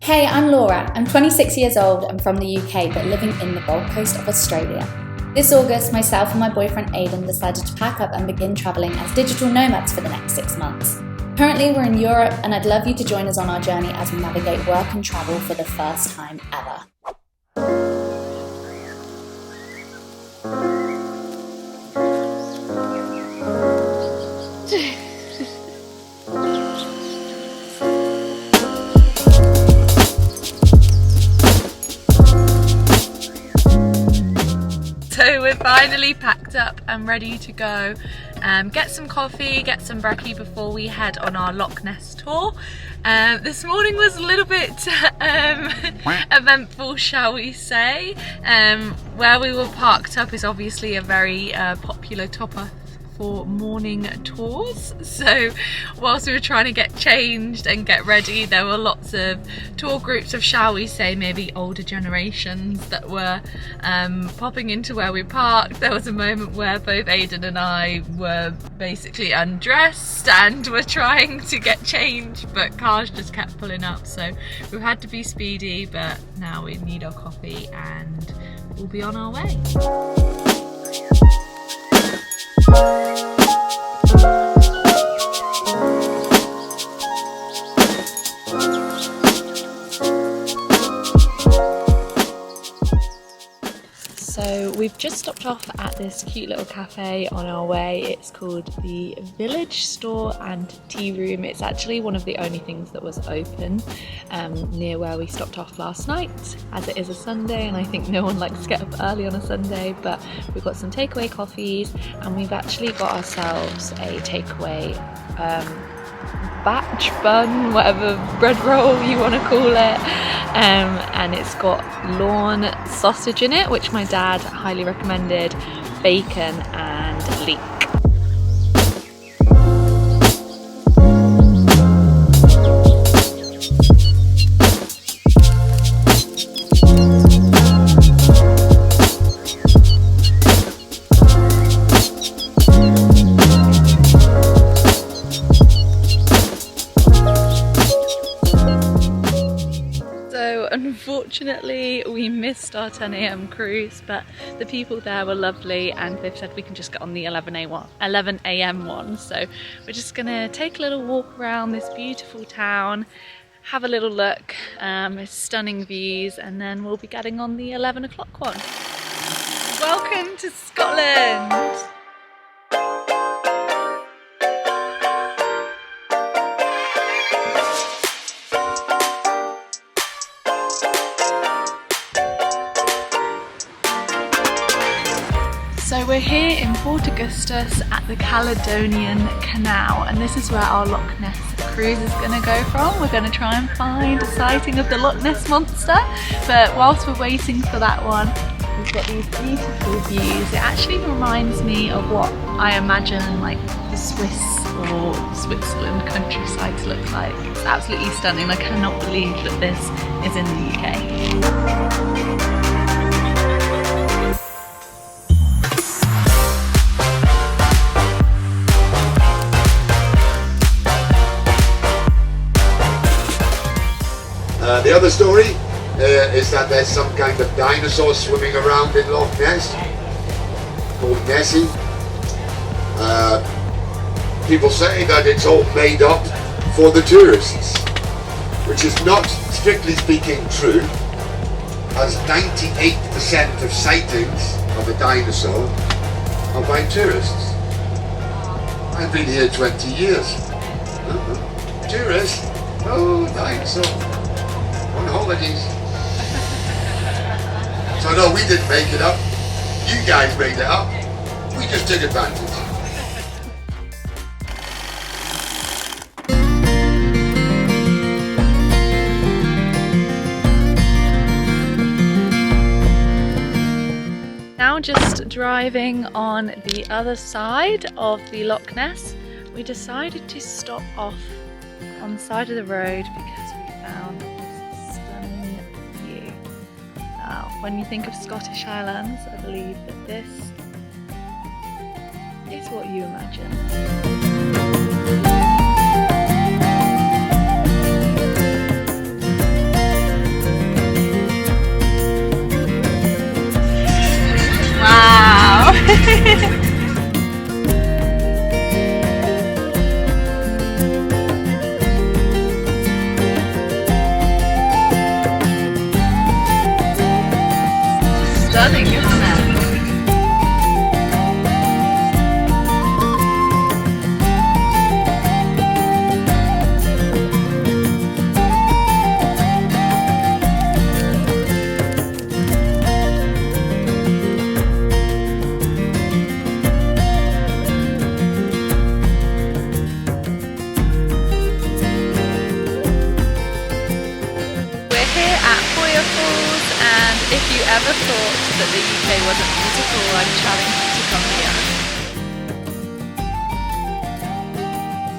Hey, I'm Laura. I'm 26 years old and from the UK, but living in the Gold Coast of Australia. This August, myself and my boyfriend Aidan decided to pack up and begin travelling as digital nomads for the next 6 months. Currently, we're in Europe, and I'd love you to join us on our journey as we navigate work and travel for the first time ever. So we're finally packed up and ready to go get some coffee, get some brekkie before we head on our Loch Ness tour. This morning was a little bit eventful, shall we say. Where we were parked up is obviously a very popular topper for morning tours, so whilst we were trying to get changed and get ready, there were lots of tour groups of, shall we say, maybe older generations that were popping into where we parked. There was a moment where both Aidan and I were basically undressed and were trying to get changed, but cars just kept pulling up, so we had to be speedy. But now we need our coffee and we'll be on our way. So we've just stopped off at this cute little cafe on our way. It's called the Village Store and Tea Room. It's actually one of the only things that was open near where we stopped off last night, as it is a Sunday and I think no one likes to get up early on a Sunday. But we've got some takeaway coffees and we've actually got ourselves a takeaway batch bun, whatever bread roll you want to call it, and it's got lawn sausage in it, which my dad highly recommended, bacon and leek. Unfortunately, we missed our 10 AM cruise, but the people there were lovely and they've said we can just get on the 11 AM one. So we're just gonna take a little walk around this beautiful town, have a little look, stunning views, and then we'll be getting on the 11 o'clock one. Welcome to Scotland! So we're here in Fort Augustus at the Caledonian Canal, and this is where our Loch Ness cruise is going to go from. We're going to try and find a sighting of the Loch Ness Monster, but whilst we're waiting for that one, we've got these beautiful views. It actually reminds me of what I imagine like the Swiss or Switzerland countryside to look like. It's absolutely stunning. I cannot believe that this is in the UK. The other story is that there's some kind of dinosaur swimming around in Loch Ness called Nessie. People say that it's all made up for the tourists, which is not strictly speaking true, as 98% of sightings of a dinosaur are by tourists. I've been here 20 years. Tourists? Oh, dinosaur. On holidays. So no, we didn't make it up. You guys made it up. We just took advantage. Now just driving on the other side of the Loch Ness, we decided to stop off on the side of the road because we found when you think of Scottish Highlands, I believe that this is what you imagine. stunning, isn't it? If you ever thought that the UK wasn't beautiful, I challenge you to come here.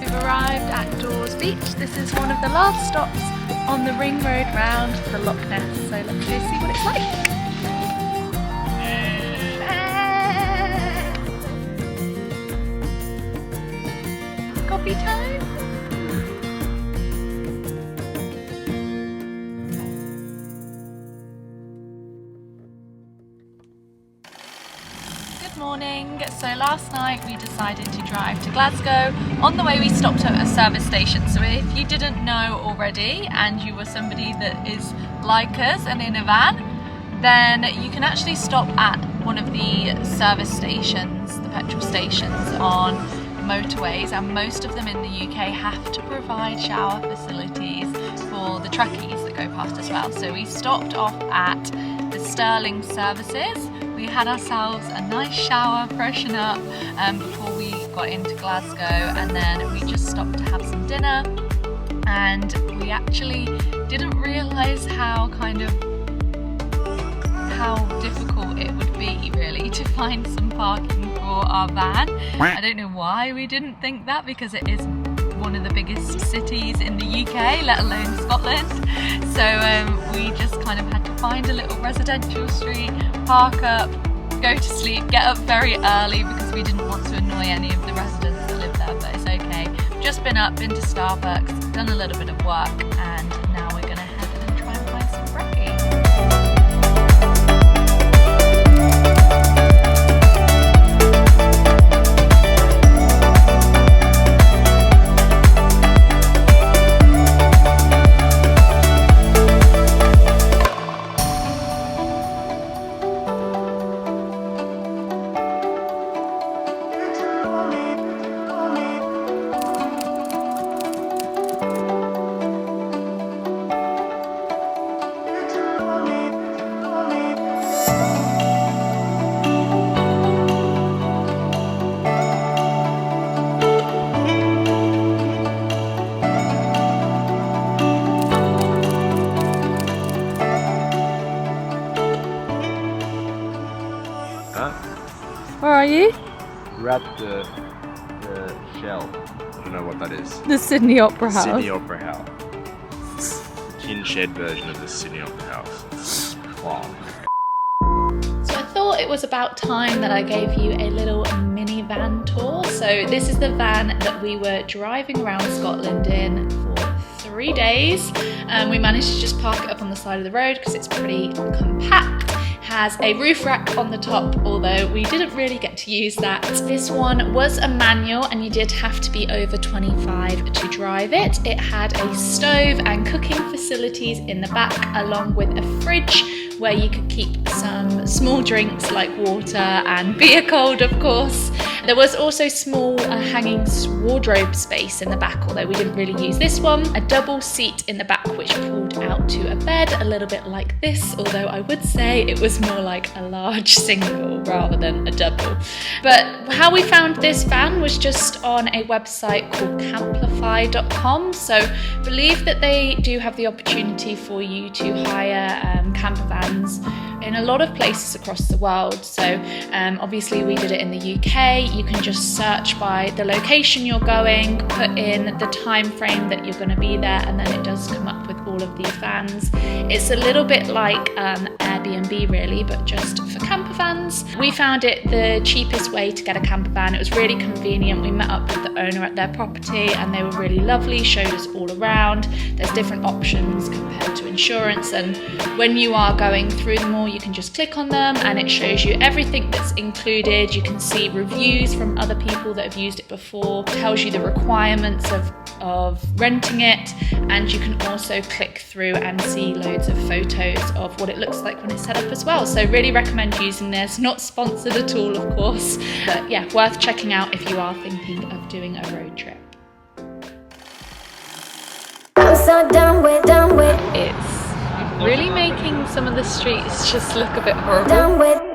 We've arrived at Dawes Beach. This is one of the last stops on the ring road round the Loch Ness, so let's go see what it's like. Coffee time? Morning. So last night we decided to drive to Glasgow. On the way we stopped at a service station, so if you didn't know already and you were somebody that is like us and in a van, then you can actually stop at one of the service stations, the petrol stations on motorways, and most of them in the UK have to provide shower facilities for the truckies that go past as well. So we stopped off at the Sterling services. We had ourselves a nice shower, freshen up before we got into Glasgow, and then we just stopped to have some dinner. And we actually didn't realise how difficult it would be really to find some parking for our van. I don't know why we didn't think that, because it is one of the biggest cities in the UK, let alone Scotland. So we just kind of had to find a little residential street, park up, go to sleep, get up very early because we didn't want to annoy any of the residents that live there, but it's okay. Just been up, been to Starbucks, done a little bit of work, and now we're gonna head and try and find some brekkie. Where are you? We're at the Shell. I don't know what that is. The Sydney Opera House. Sydney Opera House. The tin shed version of the Sydney Opera House. Wow. So I thought it was about time that I gave you a little mini van tour. So this is the van that we were driving around Scotland in for 3 days. We managed to just park it up on the side of the road because it's pretty compact. Has a roof rack on the top, although we didn't really get to use that. This one was a manual and you did have to be over 25 to drive it. It had a stove and cooking facilities in the back, along with a fridge where you could keep some small drinks like water and beer cold, of course. There was also small hanging wardrobe space in the back, although we didn't really use this one. A double seat in the back which pulled out to a bed, a little bit like this, although I would say it was more like a large single rather than a double. But how we found this van was just on a website called camplify.com. So I believe that they do have the opportunity for you to hire camper vans in a lot of places across the world. So obviously we did it in the UK. You can just search by the location you're going, put in the time frame that you're going to be there, and then it does come up with all of these vans. It's a little bit like Airbnb really, but just for camper vans. We found it the cheapest way to get a camper van. It was really convenient. We met up with the owner at their property and they were really lovely, showed us all around. There's different options compared to insurance, and when you are going through them all, you can just click on them and it shows you everything that's included. You can see reviews from other people that have used it before, tells you the requirements of of renting it, and you can also click through and see loads of photos of what it looks like when it's set up as well. So really recommend using this. Not sponsored at all, of course, but yeah, worth checking out if you are thinking of doing a road trip. I'm so done with It's really making some of the streets just look a bit horrible. done with